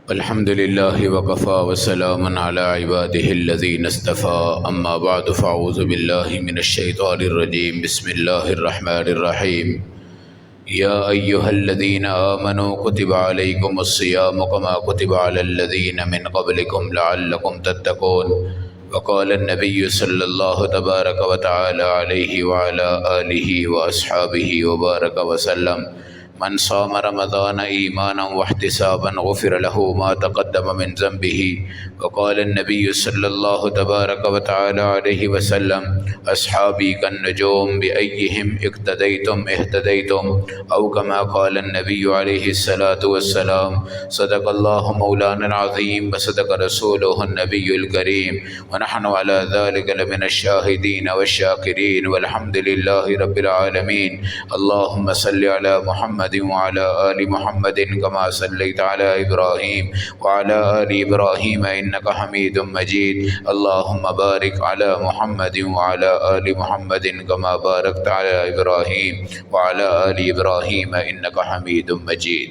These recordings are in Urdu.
الحمد لله وكفى وسلام على عباده الذين اصطفى أما بعد فأعوذ بالله من الشيطان الرجيم بسم الله الرحمن الرحيم يا أيها الذين آمنوا كتب عليكم الصيام كما كتب على الذين من قبلكم لعلكم تتقون وقال النبي صلى الله تبارك وتعالى عليه وعلى آله وأصحابه وبارك وسلم من صام رمضان ایمانا واحتسابا غفر له ما تقدم من ذنبه وقال النبي صلى الله تبارك وتعالى عليه وسلم اصحابي كالنجوم بأيهم اقتديتم اهتديتم او كما قال النبي عليه الصلاة والسلام صدق الله مولانا العظيم وصدق رسوله النبي الكريم ونحن على ذلك لمن الشاهدين والشاكرين والحمد لله رب العالمين اللهم صل على محمد وعلى آل محمد كما صليت على إبراهيم وعلى آل إبراهيم إنك حميد مجيد اللهم بارك على محمد وعلى آل محمد كما باركت على إبراهيم وعلى آل إبراهيم إنك حميد مجيد۔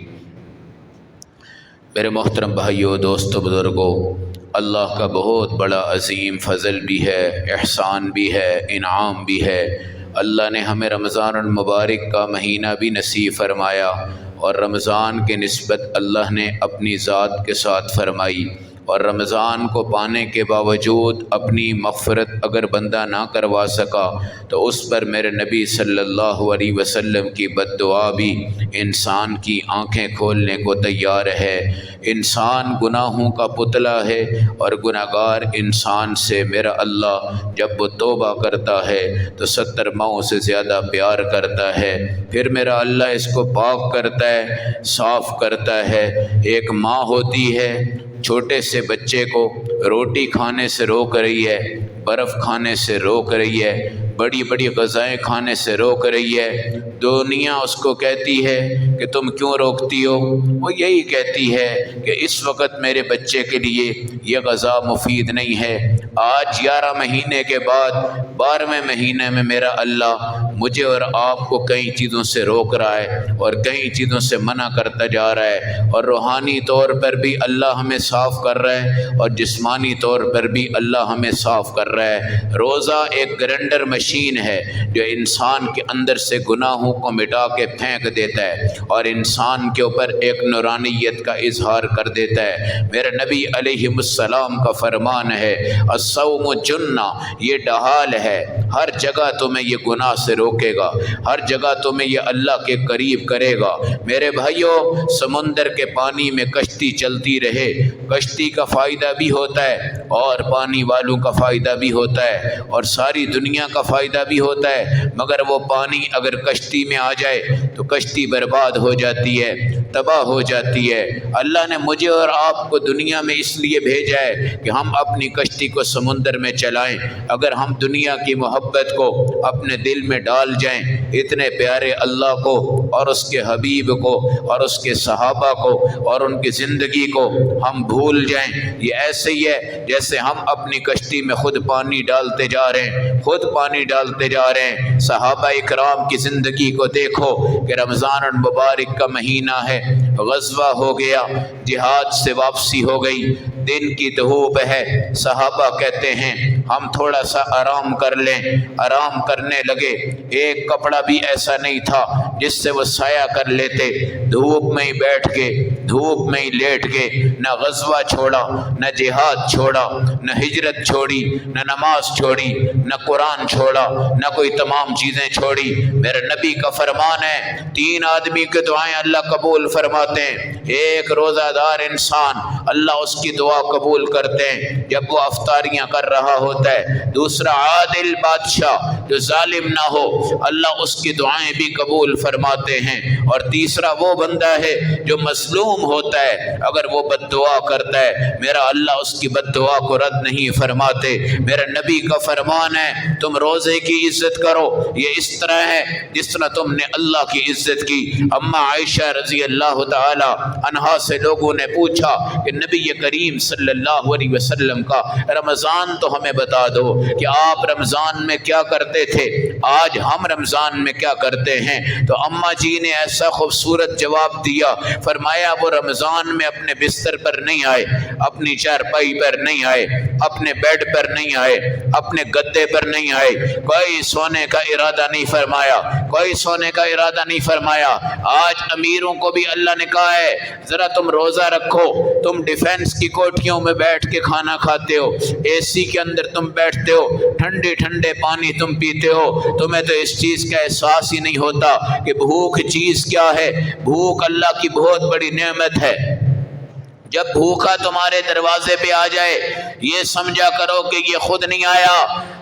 میرے محترم بھائیوں، دوستو، بزرگوں، اللہ کا بہت بڑا عظیم فضل بھی ہے، احسان بھی ہے، انعام بھی ہے۔ اللہ نے ہمیں رمضان المبارک کا مہینہ بھی نصیب فرمایا، اور رمضان کے نسبت اللہ نے اپنی ذات کے ساتھ فرمائی، اور رمضان کو پانے کے باوجود اپنی مغفرت اگر بندہ نہ کروا سکا تو اس پر میرے نبی صلی اللہ علیہ وسلم کی بد دعا بھی انسان کی آنکھیں کھولنے کو تیار ہے۔ انسان گناہوں کا پتلا ہے، اور گناہگار انسان سے میرا اللہ جب وہ توبہ کرتا ہے تو 70 ماؤں سے زیادہ پیار کرتا ہے۔ پھر میرا اللہ اس کو پاک کرتا ہے، صاف کرتا ہے۔ ایک ماں ہوتی ہے، چھوٹے سے بچے کو روٹی کھانے سے روک رہی ہے، برف کھانے سے روک رہی ہے، بڑی بڑی غذائیں کھانے سے روک رہی ہے۔ دنیا اس کو کہتی ہے کہ تم کیوں روکتی ہو؟ وہ یہی کہتی ہے کہ اس وقت میرے بچے کے لیے یہ غذا مفید نہیں ہے۔ آج 11 مہینے کے بعد 12ویں مہینے میں میرا اللہ مجھے اور آپ کو کئی چیزوں سے روک رہا ہے اور کئی چیزوں سے منع کرتا جا رہا ہے، اور روحانی طور پر بھی اللہ ہمیں صاف کر رہا ہے اور جسمانی طور پر بھی اللہ ہمیں صاف کر رہا ہے۔ روزہ ایک گرینڈر مشین ہے جو انسان کے اندر سے گناہوں کو مٹا کے پھینک دیتا ہے اور انسان کے اوپر ایک نورانیت کا اظہار کر دیتا ہے۔ میرے نبی علیہ السلام کا فرمان ہے، الصوم جنہ، یہ ڈھال ہے، ہر جگہ تمہیں یہ گناہ سے روکے گا، ہر جگہ تمہیں یہ اللہ کے قریب کرے گا۔ میرے بھائیوں، سمندر کے پانی میں کشتی چلتی رہے، کشتی کا فائدہ بھی ہوتا ہے اور پانی والوں کا فائدہ بھی ہوتا ہے اور ساری دنیا کا فائدہ بھی ہوتا ہے، مگر وہ پانی اگر کشتی میں آ جائے تو کشتی برباد ہو جاتی ہے، تباہ ہو جاتی ہے۔ اللہ نے مجھے اور آپ کو دنیا میں اس لیے بھیجا ہے کہ ہم اپنی کشتی کو سمندر میں چلائیں۔ اگر ہم دنیا کی محبت کو اپنے دل میں ڈال جائیں، اتنے پیارے اللہ کو اور اس کے حبیب کو اور اس کے صحابہ کو اور ان کی زندگی کو ہم بھول جائیں، یہ ایسے ہی ہے جیسے ہم اپنی کشتی میں خود پانی ڈالتے جا رہے ہیں، خود پانی ڈالتے جا رہے ہیں۔ صحابہ اکرام کی زندگی کو دیکھو کہ رمضان المبارک کا مہینہ ہے، غزوہ ہو گیا، جہاد سے واپسی ہو گئی، دن کی دھوپ ہے، صحابہ کہتے ہیں ہم تھوڑا سا آرام کر لیں۔ آرام کرنے لگے، ایک کپڑا بھی ایسا نہیں تھا جس سے وہ سایہ کر لیتے، دھوپ میں ہی بیٹھ کے، دھوپ میں ہی لیٹ کے، نہ غزوہ چھوڑا، نہ جہاد چھوڑا، نہ ہجرت چھوڑی، نہ نماز چھوڑی، نہ قرآن چھوڑا، نہ کوئی تمام چیزیں چھوڑی۔ میرے نبی کا فرمان ہے 3 آدمی کی دعائیں اللہ قبول فرماتے ہیں۔ ایک روزہ دار انسان، اللہ اس کی دعا قبول کرتے ہیں جب وہ افطاریاں کر رہا ہوتا ہے۔ دوسرا عادل بادشاہ جو ظالم نہ ہو، اللہ اس کی دعائیں بھی قبول فرماتے ہیں۔ اور تیسرا وہ بندہ ہے جو مظلوم ہوتا ہے، اگر وہ بد دعا کرتا ہے، میرا اللہ اس کی بد دعا کو رد نہیں فرماتے۔ میرے نبی کا فرمان ہے تم روزے کی عزت کرو، یہ اس طرح ہے جس طرح تم نے اللہ کی عزت کی۔ اما عائشہ رضی اللہ تعالی عنہا سے لوگوں نے پوچھا کہ نبی کریم صلی اللہ علیہ وسلم کا رمضان تو ہمیں بتا دو کہ آپ رمضان میں کیا کرتے تھے، آج ہم رمضان میں کیا کرتے ہیں۔ تو اماں جی نے ایسا خوبصورت جواب دیا، فرمایا وہ وہ رمضان میں اپنے بستر پر نہیں آئے، اپنی چارپائی پر نہیں آئے، اپنے بیڈ پر نہیں آئے، اپنے گدے پر نہیں آئے، کوئی سونے کا ارادہ نہیں فرمایا، کوئی سونے کا ارادہ نہیں فرمایا۔ آج امیروں کو بھی اللہ نے کہا ہے ذرا تم روزہ رکھو، تم ڈیفینس کی کوٹھیوں میں بیٹھ کے کھانا کھاتے ہو، اے سی کے اندر تم بیٹھتے ہو، ٹھنڈے ٹھنڈے پانی تم پیتے ہو، تمہیں تو اس چیز کا احساس ہی نہیں ہوتا کہ بھوک چیز کیا ہے۔ بھوک اللہ کی بہت بڑی نعمت ہے۔ جب بھوکا تمہارے دروازے پہ آ جائے یہ سمجھا کرو کہ یہ خود نہیں آیا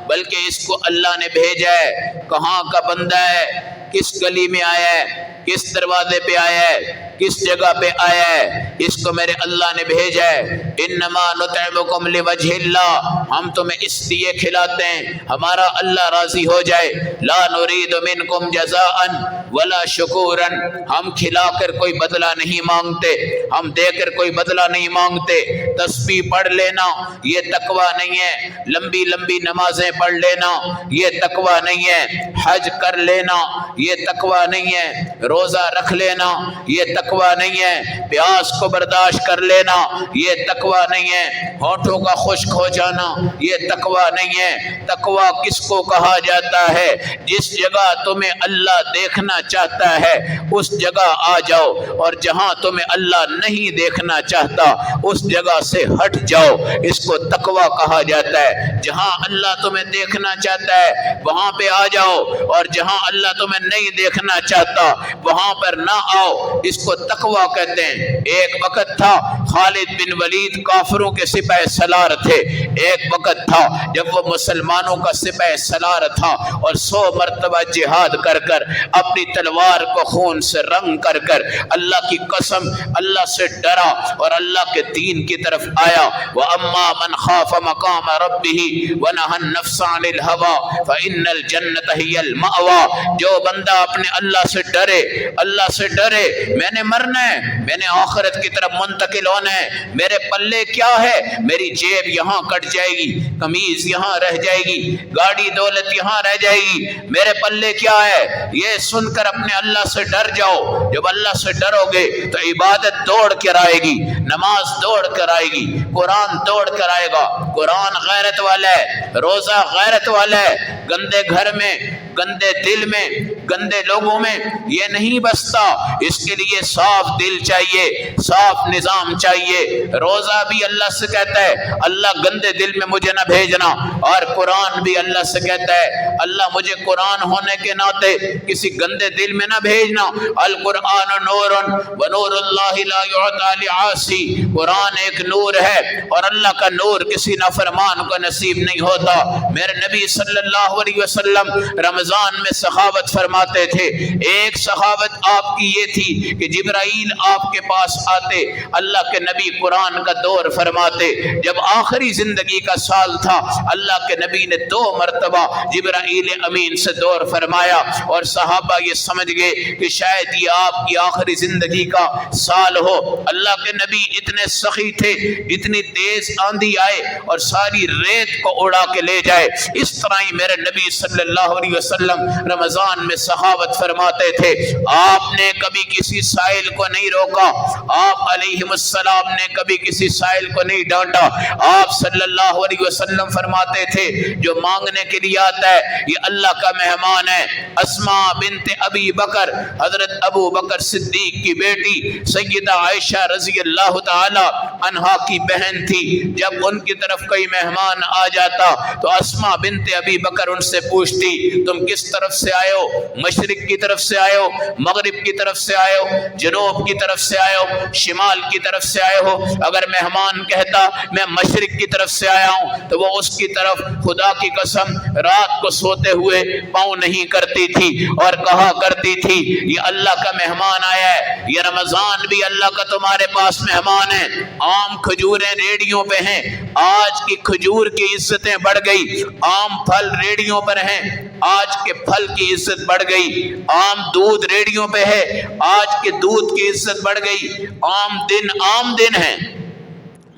بلکہ اس کو اللہ نے بھیجا ہے۔ کہاں کا بندہ ہے، کس گلی میں آیا ہے، کس دروازے پہ آیا ہے، کس جگہ پہ آیا ہے، اس کو میرے اللہ نے بھیجا ہے۔ انما نطعمکم لوجہ اللہ، ہم تمہیں اس لیے کھلاتے ہیں ہمارا اللہ راضی ہو جائے۔ لا نرید منکم جزاء ولا شکورا، ہم کھلا کر کوئی بدلہ نہیں مانگتے، ہم دے کر کوئی بدلہ نہیں مانگتے۔ تسبیح پڑھ لینا یہ تقوی نہیں ہے، لمبی لمبی نمازیں پڑھ لینا یہ تقوی نہیں ہے، حج کر لینا یہ تقوی نہیں ہے، روزہ رکھ لینا یہ تقوی نہیں ہے، پیاس کو برداشت کر لینا یہ تقوی نہیں ہے، ہونٹوں کا خشک ہو جانا یہ تقوی نہیں ہے۔ تقوی کس کو کہا جاتا ہے؟ جس جگہ تمہیں اللہ دیکھنا چاہتا ہے اس جگہ آ جاؤ، اور جہاں تمہیں اللہ نہیں دیکھنا چاہتا اس جگہ سے ہٹ جاؤ، اس کو تقوی کہا جاتا ہے۔ جہاں اللہ تمہیں دیکھنا چاہتا ہے وہاں پہ آ جاؤ، اور جہاں اللہ تمہیں نہیں دیکھنا چاہتا وہاں پر نہ آؤ، اس کو تقوی کہتے ہیں۔ ایک وقت تھا خالد بن ولید کافروں کے سپہ سالار تھے، ایک وقت تھا جب وہ مسلمانوں کا سپہ سالار تھا اور 100 مرتبہ جہاد کر کر اپنی تلوار کو خون سے رنگ کر کر اللہ کی قسم اللہ سے ڈرا اور اللہ کے دین کی طرف آیا۔ وَأَمَّا مَنْ خَافَ مَقَامَ رَبِّهِ وَنَهَى النَّفْسَ عَنِ الْهَوَىٰ فَإِنَّ الْجَنَّةَ هِيَ الْمَأْوَىٰ، جو بندہ اپنے اللہ سے ڈرے، اللہ سے ڈرے میں نے مرنا ہے، میں نے آخرت کی طرف منتقل ہونا ہے، میرے پلے کیا ہے، میری جیب یہاں کٹ جائے گی، قمیض یہاں رہ جائے گی، گاڑی دولت یہاں رہ جائے گی، میرے پلے کیا ہے، یہ سن کر اپنے اللہ سے ڈر جاؤ۔ جب اللہ سے ڈرو گے تو عبادت دوڑ کر آئے گی، نماز دوڑ کر آئے گی، قرآن دوڑ کر آئے گا۔ قرآن غیرت والا ہے، روزہ غیرت والا ہے۔ گندے گھر میں، گندے دل میں، گندے لوگوں میں یہ نہیں بستا، اس کے لیے صاف دل چاہیے، صاف نظام چاہیے۔ روزہ بھی اللہ سے کہتا ہے اللہ گندے دل میں مجھے نہ بھیجنا، اور قرآن بھی اللہ سے کہتا ہے اللہ مجھے قرآن ہونے کے ناطے کسی گندے دل میں نہ بھیجنا۔ القرآن نور ونور اللہ لا یعطی لعاصی، قرآن ایک نور ہے اور اللہ کا نور کسی نافرمان کو نصیب نہیں ہوتا۔ میرے نبی صلی اللہ علیہ وسلم رمضان میں سخاوت فرماتے تھے۔ ایک سخاوت آپ کی یہ تھی کہ جبرائیل آپ کے پاس آتے، اللہ کے نبی قرآن کا دور فرماتے۔ جب آخری زندگی کا سال تھا اللہ کے نبی نے 2 مرتبہ جبرائیل امین سے دور فرمایا، اور صحابہ یہ سمجھ گئے کہ شاید یہ آپ کی آخری زندگی کا سال ہو۔ اللہ کے نبی اتنے سخی تھے، اتنی تیز آندھی آئے اور ساری ریت کو اڑا کے لے جائے، اس طرح ہی میرے نبی صلی اللہ علیہ وسلم رمضان میں سخاوت فرماتے تھے۔ آپ نے کبھی کسی سائل کو نہیں روکا، آپ علیہ السلام نے کبھی کسی سائل کو نہیں ڈانٹا۔ آپ صلی اللہ علیہ وسلم فرماتے تھے جو مانگنے کے لیے آتا ہے یہ اللہ کا مہمان ہے۔ اسماء بنت ابی بکر، حضرت ابو بکر صدیق کی بیٹی سیدہ عائشہ رضی اللہ تعالی عنہا کی بہن تھی، جب ان کی طرف کوئی مہمان آ جاتا تو اسماء بنت ابی بکر ان سے پوچھتی تم کس طرف سے آئے ہو؟ مشرق کی طرف سے آئے ہو، مغرب کی طرف سے آئے ہو، جنوب کی طرف سے آئے ہو، شمال کی طرف سے آئے ہو؟ اگر مہمان کہتا میں مشرق کی طرف سے آیا ہوں تو وہ اس کی طرف خدا کی قسم رات کو سوتے ہوئے پاؤں نہیں کرتی تھی اور کہا کرتی تھی یہ اللہ کا مہمان آیا ہے، یہ رمضان بھی اللہ کا تمہارے پاس مہمان ہے۔ عام کھجوریں ریڑیوں پہ ہیں، آج کی کھجور کی عزتیں بڑھ گئی، عام پھل ریڑیوں پر ہیں، آج کے پھل کی عزت بڑھ گئی، عام دودھ ریڑیوں پہ ہے، آج کے دودھ کی عزت بڑھ گئی، عام دن ہیں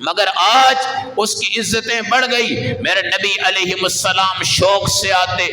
مگر آج اس کی عزتیں بڑھ گئی۔ میرے نبی علیہ السلام شوق سے آتے،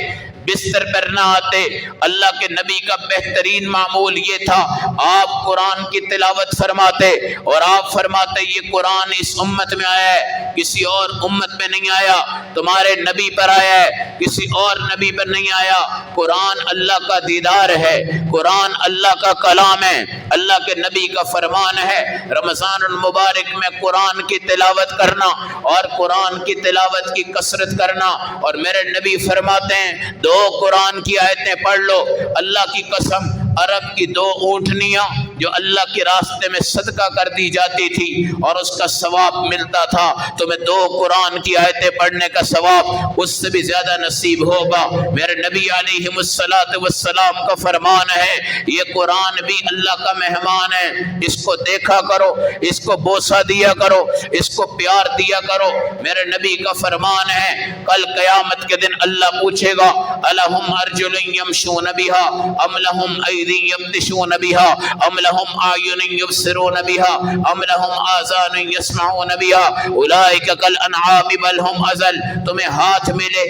بستر پر نہ آتے۔ اللہ کے نبی کا بہترین معمول یہ تھا، آپ قرآن کی تلاوت فرماتے اور آپ فرماتے یہ قرآن اس امت میں آیا ہے، کسی اور امت میں نہیں آیا، تمہارے نبی پر آیا ہے، کسی اور نبی پر نہیں آیا۔ قرآن اللہ کا دیدار ہے، قرآن اللہ کا کلام ہے، اللہ کے نبی کا فرمان ہے۔ رمضان المبارک میں قرآن کی تلاوت کرنا اور قرآن کی تلاوت کی کثرت کرنا، اور میرے نبی فرماتے ہیں 2 قرآن کی آیتیں پڑھ لو، اللہ کی قسم عرب کی 2 اونٹنیاں جو اللہ کے راستے میں صدقہ کر دی جاتی تھی اور اس کا ثواب ملتا تھا، تمہیں 2 قرآن کی آیتیں پڑھنے کا ثواب اس سے بھی زیادہ نصیب ہوگا۔ میرے نبی علیہ السلام کا فرمان ہے یہ قرآن بھی اللہ کا مہمان ہے، اس کو دیکھا کرو، اس کو بوسہ دیا کرو، اس کو پیار دیا کرو۔ میرے نبی کا فرمان ہے کل قیامت کے دن اللہ پوچھے گا الہم ارجل یمشون بها ام لهم ایدی یبطشون بها ام لهم اعین یبصرون بها ام لهم آذان یسمعون بها اولئک کالانعام بل هم اضل۔ تمہیں ہاتھ ملے،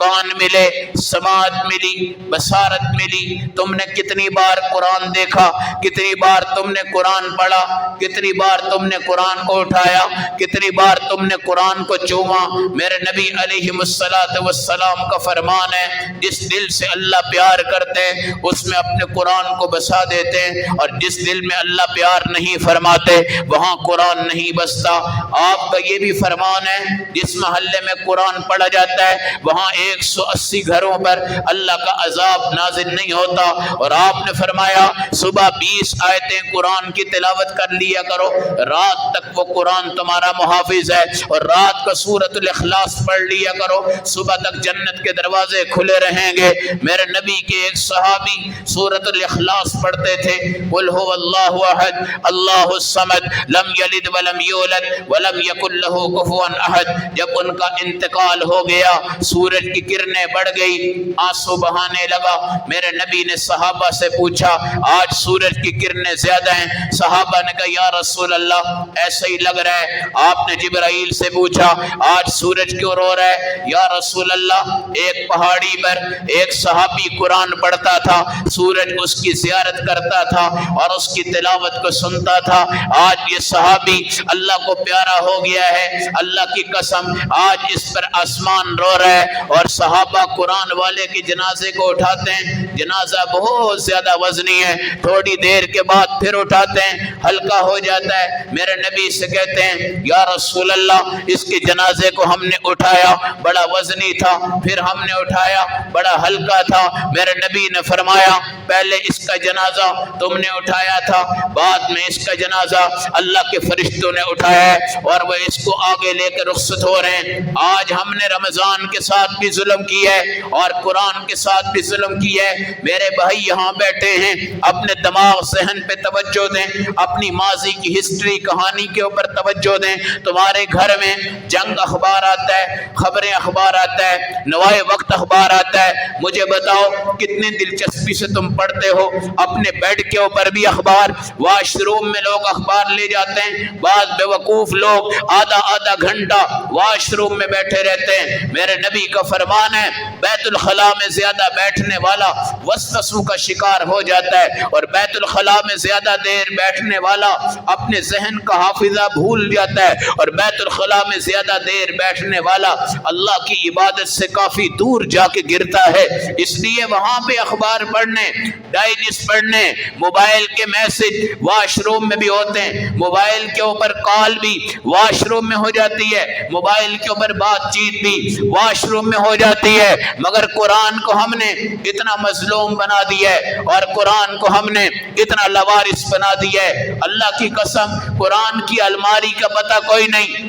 کان ملے، سماعت ملی، بصارت ملی، تم نے کتنی بار قرآن دیکھا، کتنی بار تم نے قرآن پڑھا، کتنی بار تم نے قرآن کو اٹھایا، کتنی بار تم نے قرآن کو چوما۔ میرے نبی علیہ السلام کا فرمان ہے جس دل سے اللہ پیار کرتے ہیں اس میں اپنے قرآن کو بسا دیتے ہیں، اور جس دل میں اللہ پیار نہیں فرماتے وہاں قرآن نہیں بستا۔ آپ کا یہ بھی فرمان ہے جس محلے میں قرآن پڑھا جاتا ہے وہاں 180 گھروں پر اللہ کا عذاب نازل نہیں ہوتا، اور آپ نے فرمایا صبح 20 آیتیں قرآن کی تلاوت کر لیا کرو، رات تک وہ قرآن تمہارا محافظ ہے، اور رات کا سورۃ الاخلاص پڑھ لیا کرو، صبح تک جنت کے دروازے کھلے رہیں گے۔ میرے نبی کے ایک صحابی سورۃ الاخلاص پڑھتے تھے، قل هو اللہ احد اللہ الصمد لم یلد ولم یولد ولم یکن له کفوا احد۔ جب ان کا انتقال ہو گیا سورج کی کرنیں بڑھ گئی، آنسو بہانے لگا۔ میرے نبی نے صحابہ سے پوچھا آج سورج کی کرنیں زیادہ ہیں؟ صحابہ نے کہا یا رسول اللہ ایسا ہی لگ رہا ہے۔ آپ نے جبرائیل سے پوچھا آج سورج کیوں رو رہا ہے؟ یا رسول اللہ ایک پہاڑی پر ایک صحابی قرآن پڑھتا تھا، سورج اس کی زیارت کرتا تھا اور اس کی تلاوت کو سنتا تھا، آج یہ صحابی اللہ کو پیارا ہو گیا ہے، اللہ کی قسم آج اس پر آسمان رو رہا ہے۔ اور صحابہ قرآن والے کے جنازے کو اٹھاتے ہیں، جنازہ بہت زیادہ وزنی ہے، تھوڑی دیر کے بعد پھر اٹھاتے ہیں، ہلکا ہو جاتا ہے۔ میرے نبی سے کہتے ہیں یا رسول اللہ اس کے جنازے کو ہم نے اٹھایا، بڑا وزنی تھا، پھر ہم نے اٹھایا، بڑا ہلکا تھا۔ میرے نبی نے فرمایا پہلے اس کا جنازہ تم نے اٹھایا تھا، بعد میں اس کا جنازہ اللہ کے فرشتوں نے اٹھایا ہے اور وہ اس کو آگے لے کے رخصت ہو رہے ہیں۔ آج ہم نے رمضان کے ساتھ بھی ظلم کیا ہے اور قرآن کے ساتھ بھی ظلم کیا ہے۔ میرے بھائی یہاں بیٹھے ہیں، اپنے دماغ ذہن پہ توجہ دیں، اپنی ماضی کی ہسٹری کہانی کے اوپر توجہ دیں۔ تمہارے گھر میں جنگ اخبار آتا ہے، خبریں اخبار آتا ہے، نوائے وقت اخبار آتا ہے، مجھے بتاؤ کتنی دلچسپی سے تم پڑھتے ہو؟ اپنے بیڈ کے اوپر بھی اخبار، واش روم میں لوگ اخبار لے جاتے ہیں، بعض بیوقوف لوگ آدھا گھنٹہ واش روم میں بیٹھے رہتے ہیں۔ میرے نبی کا فرمان ہے بیت الخلاء میں زیادہ بیٹھنے والا وسوسوں کا شکار ہو جاتا ہے، اور بیت الخلاء میں زیادہ دیر بیٹھنے والا اپنے ذہن کا حافظہ بھول جاتا ہے، اور بیت الخلاء میں زیادہ دیر بیٹھنے والا اللہ کی عبادت سے کافی دور جا کے گرتا ہے۔ اس لیے وہاں پہ اخبار پڑھنے، ڈائجسٹ پڑھنے، موبائل کے میسج واش روم میں بھی ہوتے ہیں، موبائل کے اوپر کال بھی واش روم میں ہو جاتی ہے، موبائل کے اوپر بات چیت بھی واش روم میں ہو جاتی ہے، مگر قرآن کو ہم نے اتنا مظلوم بنا دیا ہے اور قرآن کو ہم نے اتنا لوارث بنا دیا ہے۔ اللہ کی قسم قرآن کی الماری کا پتہ کوئی نہیں،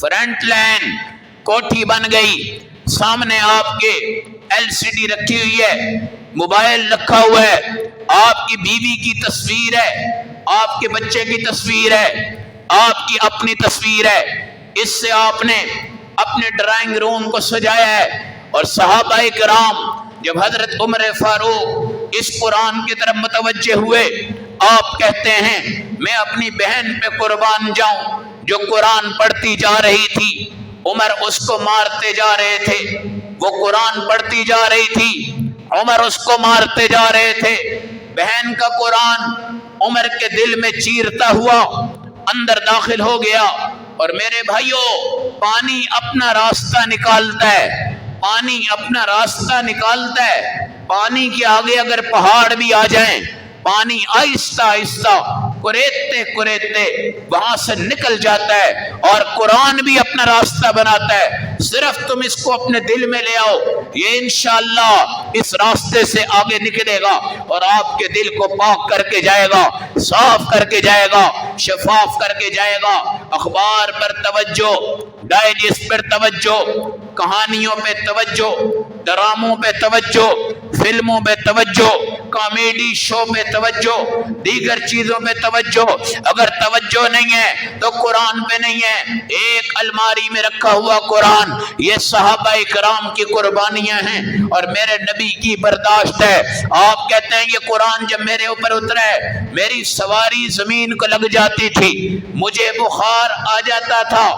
فرنٹ لائن کوٹھی بن گئی، سامنے آپ کے LCD رکھی ہوئی ہے، موبائل رکھا ہوا ہے، آپ کی بیوی کی تصویر ہے، آپ کے بچے کی تصویر ہے، آپ کی اپنی تصویر ہے، اس سے آپ نے اپنے ڈرائنگ روم کو سجایا ہے۔ اور صحابہ کرام جب حضرت عمر فاروق اس قرآن کی طرف متوجہ ہوئے، آپ کہتے ہیں میں اپنی بہن پہ قربان جاؤں جو قرآن پڑھتی جا رہی تھی، عمر اس کو مارتے جا رہے تھے، وہ قرآن پڑھتی جا رہی تھی، عمر اس کو مارتے جا رہے تھے۔ بہن کا قرآن عمر کے دل میں چیرتا ہوا اندر داخل ہو گیا۔ اور میرے بھائیوں، پانی اپنا راستہ نکالتا ہے، پانی اپنا راستہ نکالتا ہے۔ پانی کے آگے اگر پہاڑ بھی آ جائیں، پانی آہستہ آہستہ کریتے کریتے وہاں سے نکل جاتا ہے، اور قرآن بھی اپنا راستہ بناتا ہے۔ صرف تم اس کو اپنے دل میں لے آؤ، یہ انشاءاللہ اس راستے سے آگے نکلے گا اور آپ کے دل کو پاک کر کے جائے گا، صاف کر کے جائے گا، شفاف کر کے جائے گا۔ اخبار پر توجہ، ڈائجسٹ پر توجہ، کہانیوں پہ توجہ، ڈراموں پہ توجہ، فلموں پہ توجہ، کامیڈی شو پہ توجہ، دیگر چیزوں پہ توجہ۔ اگر توجہ نہیں ہے تو قرآن پہ نہیں ہے۔ ایک الماری میں رکھا ہوا قرآن، یہ صحابہ کرام کی قربانیاں ہیں اور میرے نبی کی برداشت ہے۔ آپ کہتے ہیں یہ قرآن جب میرے اوپر اترا ہے، میری سواری زمین کو لگ جاتی تھی، مجھے بخار آ جاتا تھا،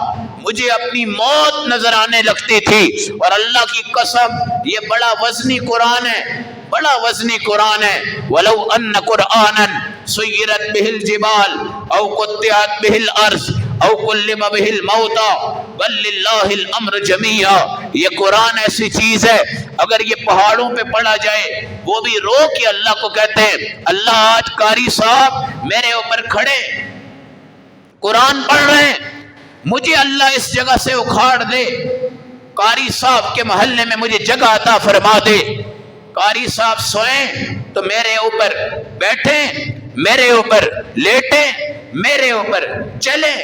مجھے اپنی موت نظر آنے لگتی تھی۔ اور اللہ کی قسم یہ بڑا وزنی قرآن ہے، بڑا وزنی قرآن ہے۔ وَلَوْ أَنَّ قُرْآنًا سُيِّرَتْ بِهِ الْجِبَالُ أَوْ قُطِّعَتْ بِهِ الْأَرْضُ أَوْ كُلِّمَ بِهِ الْمَوْتَى بَلْ لِلَّهِ الْأَمْرُ جَمِيعًا۔ یہ قرآن ایسی چیز ہے، اگر یہ پہاڑوں پہ پڑھا جائے، وہ بھی رو کے اللہ کو کہتے ہیں، اللہ آج قاری صاحب میرے اوپر کھڑے قرآن پڑھ رہے ہیں، مجھے اللہ اس جگہ سے اکھاڑ دے، قاری صاحب کے محلے میں مجھے جگہ عطا فرما دے۔ قاری صاحب سوئیں تو میرے اوپر بیٹھیں، میرے اوپر لیٹیں، میرے اوپر چلیں،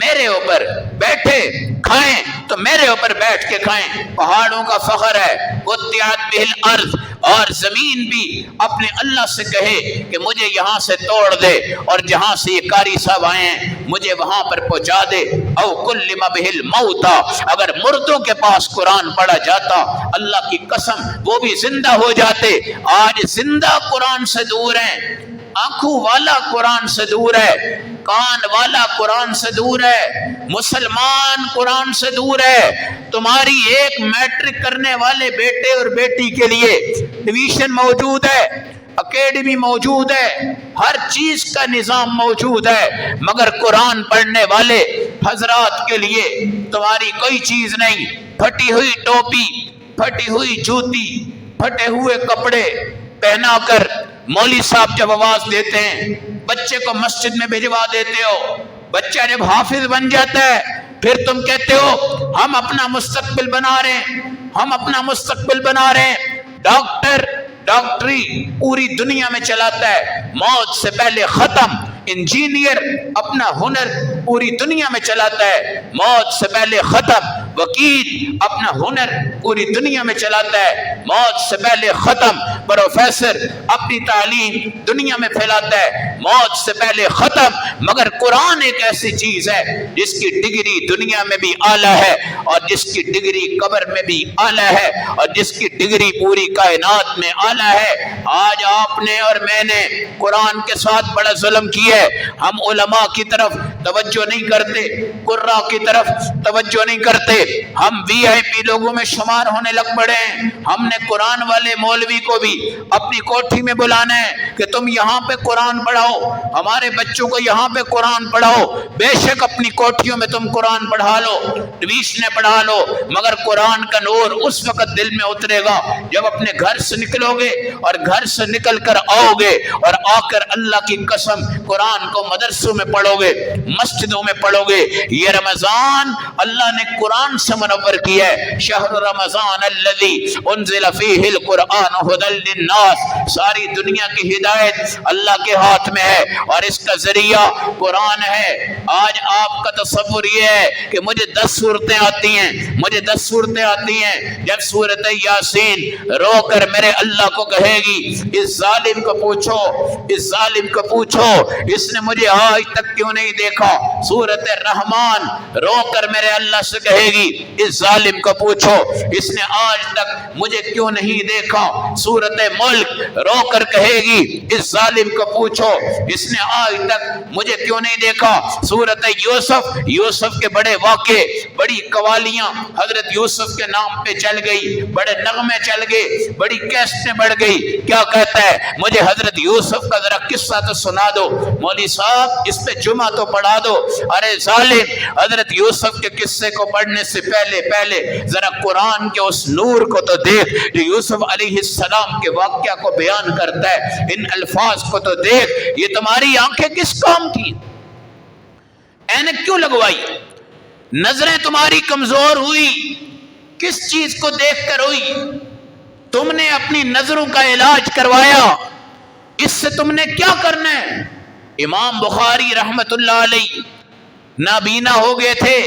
میرے اوپر بیٹھے، کھائیں تو میرے اوپر بیٹھ کے کھائیں۔ پہاڑوں کا فخر ہے، قطعت بہ الارض، اور زمین بھی اپنے اللہ سے کہے کہ مجھے یہاں سے توڑ دے، اور جہاں سے یہ قاری صاحب آئے ہیں مجھے وہاں پر پہنچا دے۔ او کلم بہ الموتى، اگر مردوں کے پاس قرآن پڑھا جاتا، اللہ کی قسم وہ بھی زندہ ہو جاتے۔ آج زندہ قرآن سے دور ہیں، آنکھوں والا قرآن سے دور ہے، کان والا قرآن سے دور ہے، مسلمان قرآن سے دور ہے۔ تمہاری ایک میٹرک کرنے والے بیٹے اور بیٹی کے لیے ٹیوشن موجود ہے، اکیڈمی موجود ہے، ہر چیز کا نظام موجود ہے، مگر قرآن پڑھنے والے حضرات کے لیے تمہاری کوئی چیز نہیں۔ پھٹی ہوئی ٹوپی، پھٹی ہوئی جوتی، پھٹے ہوئے کپڑے پہنا کر مولوی صاحب جب آواز دیتے ہیں، بچے کو مسجد میں بھجوا دیتے ہو، بچہ جب حافظ بن جاتا ہے پھر تم کہتے ہو ہم اپنا مستقبل بنا رہے ہیں، ہم اپنا مستقبل بنا رہے ہیں۔ ڈاکٹر ڈاکٹری پوری دنیا میں چلاتا ہے، موت سے پہلے ختم۔ انجینئر اپنا ہنر پوری دنیا میں چلاتا ہے، موت سے پہلے ختم۔ وکیل اپنا ہنر پوری دنیا میں چلاتا ہے، موت سے پہلے ختم۔ پروفیسر اپنی تعلیم دنیا میں پھیلاتا ہے، موت سے پہلے ختم۔ مگر قرآن ایک ایسی چیز ہے جس کی ڈگری دنیا میں بھی اعلیٰ ہے، اور جس کی ڈگری قبر میں بھی اعلیٰ ہے، اور جس کی ڈگری پوری کائنات میں اعلیٰ ہے۔ آج آپ نے اور میں نے قرآن کے ساتھ بڑا ظلم کیا ہے۔ ہم علماء کی طرف توجہ نہیں کرتے، قراء کی طرف توجہ نہیں کرتے، ہم وی آئی پی لوگوں میں شمار ہونے لگ پڑے ہیں۔ ہم نے قرآن والے مولوی کو بھی اپنی کوٹھی میں بلانا ہے کہ تم یہاں پہ قرآن پڑھاؤ، ہمارے بچوں کو یہاں پہ قرآن پڑھاؤ۔ بے شک اپنی کوٹھیوں میں تم قرآن پڑھا لو، ٹیوشنیں پڑھا لو، مگر قرآن کا نور اس وقت دل میں اترے گا جب اپنے گھر سے نکلو گے، اور گھر سے نکل کر آؤ گے، اور آ کر اللہ کی قسم قرآن کو مدرسوں میں پڑھو گے، مسجدوں میں پڑھو گے۔ یہ رمضان اللہ نے قرآن سے منور کیا ہے۔ شہر رمضان الذی انزل فیہ القرآن ھدی للناس، ساری دنیا کی ہدایت اللہ کے ہاتھ میں ہے، اور اس کا ذریعہ قرآن ہے۔ آج آپ کا تصور یہ ہے کہ مجھے 10 صورتیں آتی ہیں، مجھے 10 صورتیں آتی ہیں۔ جب سورۃ یاسین رو کر میرے اللہ کو کہے گی، اس ظالم کو پوچھو، اس ظالم کو پوچھو، اس نے مجھے آج تک کیوں نہیں دیکھا۔ دیکھا. سورت الرحمن رو کر میرے اللہ سے کہے گی اس ظالم کو پوچھو اس نے آج تک مجھے کیوں نہیں دیکھا. سورت ملک رو کر کہے گی اس ظالم کو پوچھو اس نے آج تک مجھے کیوں نہیں دیکھا. سورت یوسف کے بڑے واقعے، بڑی قوالیاں حضرت یوسف کے نام پہ چل گئی، بڑے نغمے چل گئے، بڑی کیسٹیں بڑھ گئی. کیا کہتا ہے مجھے حضرت یوسف کا ذرا قصہ تو سنا دو، مولوی صاحب اس پہ جمعہ تو پڑھا دو. ارے ظالم، حضرت یوسف کے قصے کو پڑھنے سے پہلے ذرا قرآن کے اس نور کو تو دیکھ جو یوسف علیہ السلام کے واقعہ کو بیان کرتا ہے. ان الفاظ کو تو دیکھ، یہ تمہاری آنکھیں کس کام کی؟ اینک کیوں لگوائی؟ نظریں تمہاری کمزور ہوئی کس چیز کو دیکھ کر ہوئی؟ تم نے اپنی نظروں کا علاج کروایا، اس سے تم نے کیا کرنا ہے؟ امام بخاری رحمت اللہ علیہ نابینا ہو گئے تھے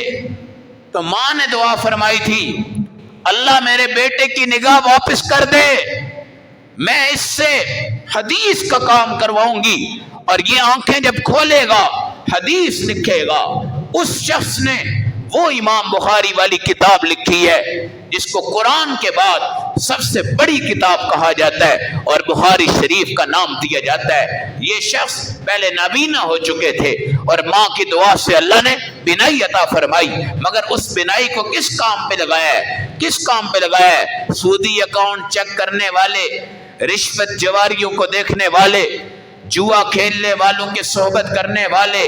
تو ماں نے دعا فرمائی تھی اللہ میرے بیٹے کی نگاہ واپس کر دے، میں اس سے حدیث کا کام کرواؤں گی اور یہ آنکھیں جب کھولے گا حدیث لکھے گا. اس شخص نے وہ امام بخاری والی کتاب لکھی ہے جس کو قرآن کے بعد سب سے بڑی کتاب کہا جاتا ہے اور بخاری شریف کا نام دیا جاتا ہے. یہ شخص پہلے نابینا ہو چکے تھے اور ماں کی دعا سے اللہ نے بینائی عطا فرمائی، مگر اس بینائی کو کس کام پہ لگایا ہے؟ کس کام پہ لگایا ہے؟ سودی اکاؤنٹ چیک کرنے والے، رشوت جواریوں کو دیکھنے والے، جوا کھیلنے والوں کی صحبت کرنے والے،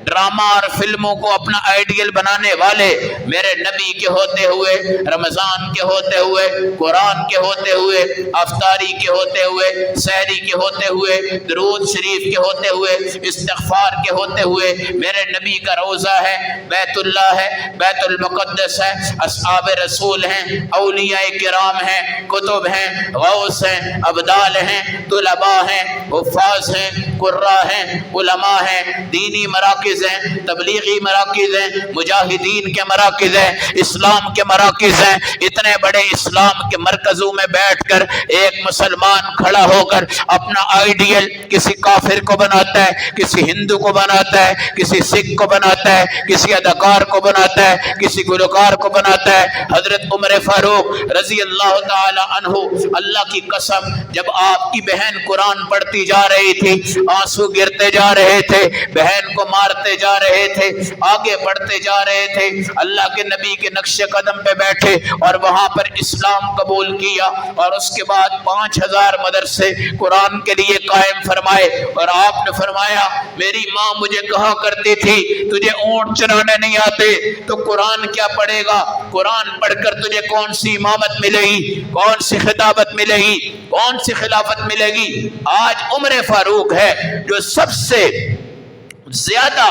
ڈرامہ اور فلموں کو اپنا آئیڈیل بنانے والے، میرے نبی کے ہوتے ہوئے، رمضان کے ہوتے ہوئے، قرآن کے ہوتے ہوئے، افطاری کے ہوتے ہوئے، سحری کے ہوتے ہوئے، درود شریف کے ہوتے ہوئے، استغفار کے ہوتے ہوئے، میرے نبی کا روضہ ہے، بیت اللہ ہے، بیت المقدس ہے، اصحاب رسول ہیں، اولیاء کرام ہیں، کتب ہیں، غوث ہیں، ابدال ہیں، طلباء ہیں، حفاظ ہیں، قراء ہیں، علماء ہیں، دینی مراکز ہیں، تبلیغی مراکز ہیں، مجاہدین کے مراکز ہیں، اسلام کے مراکز ہیں. اتنے بڑے اسلام کے مرکزوں میں بیٹھ کر ایک مسلمان کھڑا ہو کر اپنا آئیڈیل کسی کافر کو بناتا ہے، کسی ہندو کو بناتا ہے، کسی سکھ کو بناتا ہے، کسی اداکار کو بناتا ہے، کسی گلوکار کو بناتا ہے. حضرت عمر فاروق رضی اللہ تعالی عنہ، اللہ کی قسم جب آپ کی بہن قرآن پڑھتی جا رہی تھی آنسو گرتے جا رہے تھے، بہن کو مارتے جا رہے تھے، آگے بڑھتے جا رہے تھے، اللہ کے نبی کے نقش قدم پہ بیٹھے اور وہاں پر اسلام قبول کیا اور اس کے بعد 5000 مدرسے قرآن کے لیے قائم فرمائے. اور آپ نے فرمایا میری ماں مجھے کہا کرتی تھی تجھے اونٹ چرانے نہیں آتے تو قرآن کیا پڑھے گا؟ قرآن پڑھ کر تجھے کون سی امامت ملے گی، کون سی خطابت ملے گی، کون سی خلافت ملے گی؟ آج عمر فاروق ہے جو سب سے زیادہ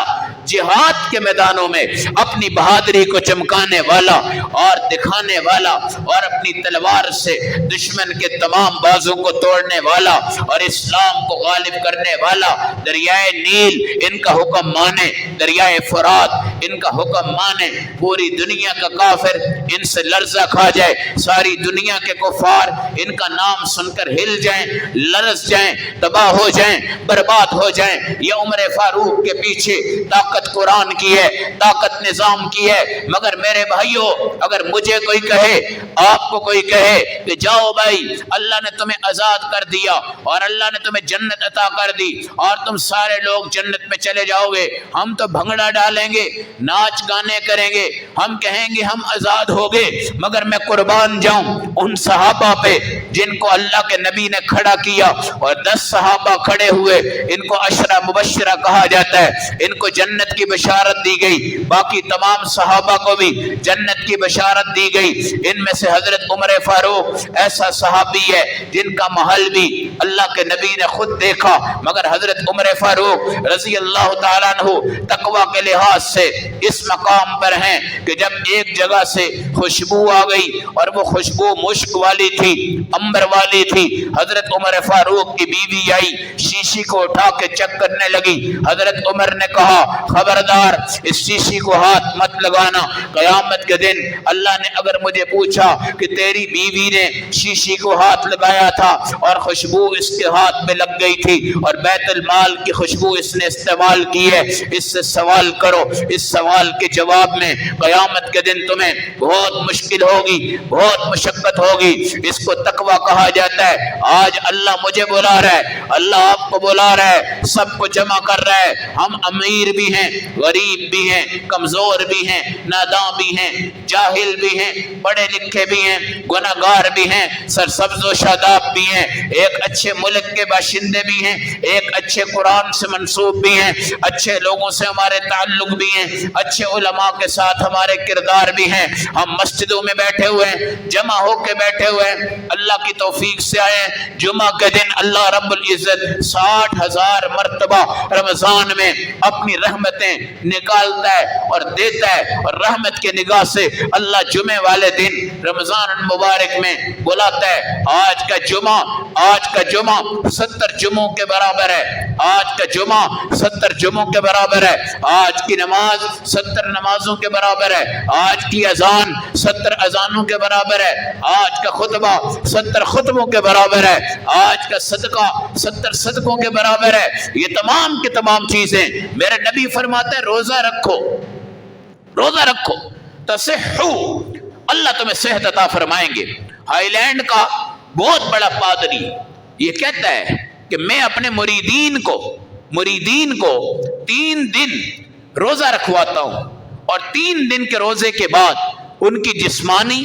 جہاد کے میدانوں میں اپنی بہادری کو چمکانے والا اور دکھانے والا اور اپنی تلوار سے دشمن کے تمام بازوں کو توڑنے والا اور اسلام کو غالب کرنے والا. دریائے نیل ان کا حکم مانے، دریائے فرات ان کا حکم مانے، پوری دنیا کا کافر ان سے لرزہ کھا جائے، ساری دنیا کے کفار ان کا نام سن کر ہل جائیں، لرز جائیں، تباہ ہو جائیں، برباد ہو جائیں. یہ عمر فاروق کے پیچھے طاقت قرآن کی ہے، طاقت نظام کی ہے. مگر میرے بھائیوں اگر مجھے کوئی کہے، آپ کو کوئی کہے کہ جاؤ بھائی اللہ نے تمہیں آزاد کر دیا اور اللہ نے تمہیں جنت عطا کر دی اور تم سارے لوگ جنت میں چلے جاؤ گے، ہم تو بھنگڑا ڈالیں گے، ناچ گانے کریں گے، ہم کہیں گے ہم آزاد ہو گئے، مگر میں قربان جاؤں ان صحابہ پہ جن کو اللہ کے نبی نے کھڑا کیا اور 10 صحابہ کھڑے ہوئے، ان کو عشرہ مبشرہ کہا جاتا ہے، ان کو جنت کی بشارت دی گئی، باقی تمام صحابہ کو بھی جنت کی بشارت دی گئی. ان میں سے حضرت عمر فاروق ایسا صحابی ہے جن کا محل بھی اللہ کے نبی نے خود دیکھا، مگر حضرت عمر فاروق رضی اللہ تعالیٰ عنہ تقوی کے لحاظ سے اس مقام پر ہیں کہ جب ایک جگہ سے خوشبو آ گئی اور وہ خوشبو مشک والی تھی، امبر والی تھی، حضرت عمر فاروق کی بیوی آئی، شیشی کو اٹھا کے چیک کرنے لگی. حضرت حضرت عمر نے کہا خبردار اس شیشی کو ہاتھ مت لگانا، قیامت کے دن اللہ نے اگر مجھے پوچھا کہ تیری بیوی نے شیشی کو ہاتھ لگایا تھا اور خوشبو اس کے ہاتھ میں لگ گئی تھی اور بیت المال کی خوشبو اس نے استعمال کی ہے، اس سے سوال کرو، اس سوال کے جواب میں قیامت کے دن تمہیں بہت مشکل ہوگی، بہت مشقت ہوگی۔ اس کو تقوی کہا جاتا ہے۔ آج اللہ مجھے بلا رہا ہے، اللہ آپ کو بلا رہا ہے، سب کو جمع کر رہا ہے۔ ہم امیر بھی ہیں، غریب بھی ہیں، کمزور بھی ہیں، ناداں بھی ہیں، جاہل بھی ہیں، پڑھے لکھے بھی ہیں، گناہگار بھی ہیں، سرسبز و شاداب بھی ہیں، ایک اچھے ملک کے باشندے بھی ہیں، ایک اچھے قرآن سے منسوب بھی ہیں، اچھے لوگوں سے ہمارے تعلق بھی ہیں، اچھے علماء کے ساتھ ہمارے کردار بھی ہیں۔ ہم مسجدوں میں بیٹھے ہوئے ہیں، جمع ہو کے بیٹھے ہوئے ہیں، اللہ کی توفیق سے آئے ہیں۔ جمعہ کے دن اللہ رب العزت 60,000 مرتبہ رمضان میں اپنی رحمتیں نکالتا ہے اور دیتا ہے، اور رحمت کے نگاہ سے اللہ جمعے والے دن رمضان المبارک میں بلاتا ہے۔ آج کا جمعہ 70 جمعوں کے برابر ہے، آج کا جمعہ 70 جمعوں کے برابر ہے، آج کی نماز 70 نمازوں کے برابر ہے، آج کی اذان 70 اذانوں کے برابر ہے، آج کا خطبہ 70 خطبوں کے برابر ہے، آج کا صدقہ 70 صدقوں کے برابر ہے۔ یہ تمام کی تمام چیزیں میرے نبی فرماتے ہیں روزہ رکھو، روزہ رکھو تصحو، اللہ تمہیں صحت عطا فرمائیں گے۔ ہائی لینڈ کا بہت بڑا پادری یہ کہتا ہے کہ میں اپنے مریدین کو 3 دن روزہ رکھواتا ہوں، اور 3 دن کے روزے کے بعد ان کی جسمانی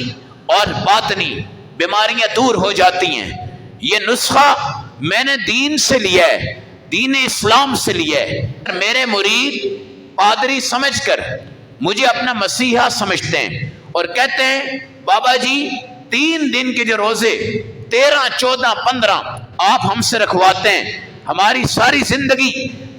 اور باطنی بیماریاں دور ہو جاتی ہیں۔ یہ نسخہ میں نے دین سے لیا ہے، دین اسلام سے لیا ہے۔ میرے مرید پادری سمجھ کر مجھے اپنا مسیحا سمجھتے ہیں اور کہتے ہیں بابا جی 3 دن کے جو روزے 13، 14، 15 آپ ہم سے رکھواتے ہیں، ہماری ساری زندگی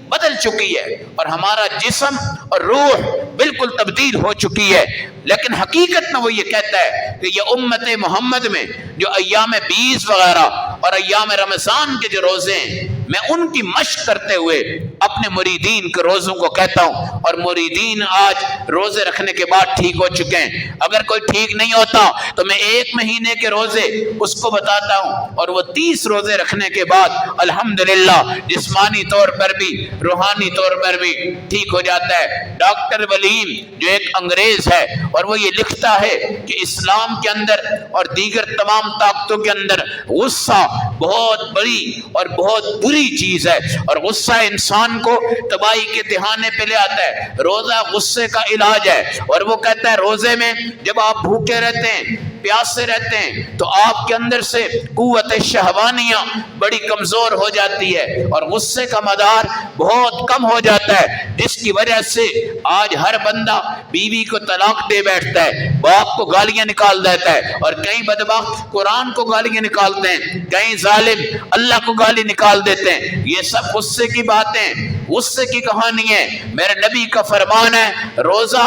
بدل چکی ہے اور ہمارا جسم اور روح بالکل تبدیل ہو چکی ہے۔ لیکن حقیقت میں وہ یہ کہتا ہے کہ یہ امت محمد میں جو ایام 20 وغیرہ اور ایام رمضان کے جو روزے ہیں، میں ان کی مشق کرتے ہوئے اپنے مریدین کے روزوں کو کہتا ہوں، اور مریدین آج روزے رکھنے کے بعد ٹھیک ہو چکے ہیں۔ اگر کوئی ٹھیک نہیں ہوتا تو میں 1 مہینے کے روزے اس کو بتاتا ہوں، اور وہ 30 روزے رکھنے کے بعد الحمدللہ جسمانی طور پر بھی روحانی طور پر بھی ٹھیک ہو جاتا ہے۔ ڈاکٹر ولیم جو ایک انگریز ہے، اور وہ یہ لکھتا ہے کہ اسلام کے اندر اور دیگر تمام طاقتوں کے اندر غصہ بہت بڑی اور بہت بری چیز ہے، اور غصہ انسان کو تباہی کے دہانے پہ لے آتا ہے۔ روزہ غصے کا علاج ہے، اور وہ کہتا ہے روزے میں جب آپ بھوکے رہتے ہیں، پیاسے رہتے ہیں، تو آپ کے اندر سے قوت شہوانیہ بڑی کمزور ہو جاتی ہے اور غصے کا مدار بہت کم ہو جاتا ہے، جس کی وجہ سے آج ہر بندہ بیوی کو طلاق دے بیٹھتا ہے، باپ کو گالیاں نکال دیتا ہے، اور کئی بدبخت قرآن کو گالیاں نکالتے ہیں، کئی ظالم اللہ کو گالی نکال دیتے ہیں۔ یہ سب غصے کی باتیں، غصے کی کہانی ہے۔ میرے نبی کا فرمان ہے روزہ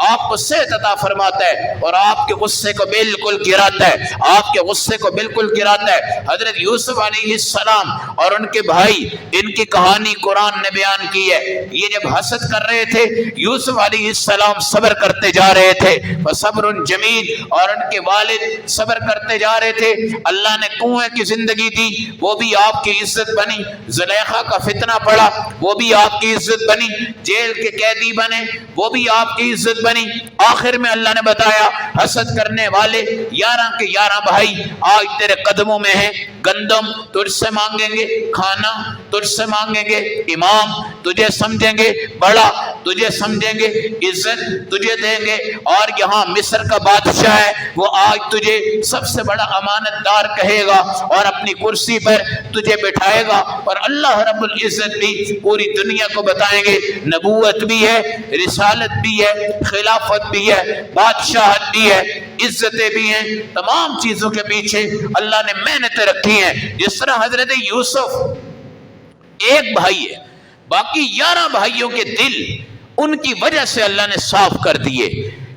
آپ کو صحت عطا فرماتا ہے اور آپ کے غصے کو بالکل گراتا ہے، آپ کے غصے کو بالکل گراتا ہے۔ حضرت یوسف علیہ السلام اور ان کے بھائی، ان کی کہانی قرآن نے بیان کی ہے۔ یہ جب حسد کر رہے تھے، یوسف علیہ السلام صبر کرتے جا رہے تھے، فصبر جمیل، اور ان کے والد صبر کرتے جا رہے تھے۔ اللہ نے کنویں کی زندگی دی، وہ بھی آپ کی عزت بنی۔ زلیخا کا فتنہ پڑا، وہ بھی آپ کی عزت بنی۔ جیل کے قیدی بنے، وہ بھی آپ کی عزت بنی۔ آخر میں اللہ نے بتایا حسد کرنے والے 11 کے 11 بھائی آج تیرے قدموں میں ہیں، گندم تجھ سے مانگیں گے، کھانا تجھ سے مانگیں گے، امام تجھے سمجھیں گے، بڑا تجھے سمجھیں گے، عزت تجھے دیں گے، اور یہاں مصر کا بادشاہ ہے وہ آج تجھے سب سے بڑا امانت دار کہے گا اور اپنی کرسی پر تجھے بٹھائے گا، اور اللہ رب العزت بھی پوری دنیا کو بتائیں گے نبوت بھی ہے، رسالت بھی ہے، خلافت بھی ہے، بادشاہت بھی ہے، عزتیں بھی ہیں، تمام چیزوں کے پیچھے اللہ نے محنتیں رکھی ہیں۔ جس طرح حضرت یوسف ایک بھائی ہے، باقی 11 بھائیوں کے دل ان کی وجہ سے اللہ نے صاف کر دیے،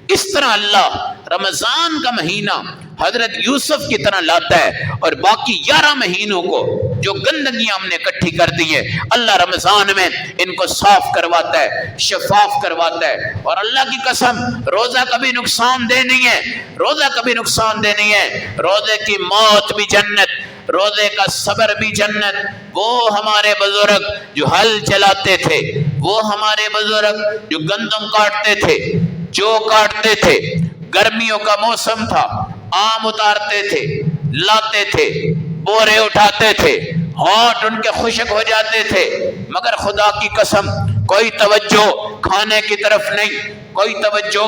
اس طرح اللہ رمضان کا مہینہ حضرت یوسف کی طرح لاتا ہے اور باقی 11 مہینوں کو جو گندگیاں ہم نے اکٹھی کر دی ہیں اللہ رمضان میں ان کو صاف کرواتا ہے، شفاف کرواتا ہے۔ اور اللہ کی قسم روزہ کبھی نقصان دہ نہیں ہے، روزہ کبھی نقصان دہ نہیں ہے۔ روزے کی موت بھی جنت، روزے کا صبر بھی جنت۔ وہ ہمارے بزرگ جو ہل چلاتے تھے، وہ ہمارے بزرگ جو گندم کاٹتے تھے، جو کاٹتے تھے، گرمیوں کا موسم تھا، آم اتارتے تھے، لاتے تھے، بورے اٹھاتے تھے، ہونٹ ان کے خشک ہو جاتے تھے، مگر خدا کی قسم کوئی توجہ کھانے کی طرف نہیں، کوئی توجہ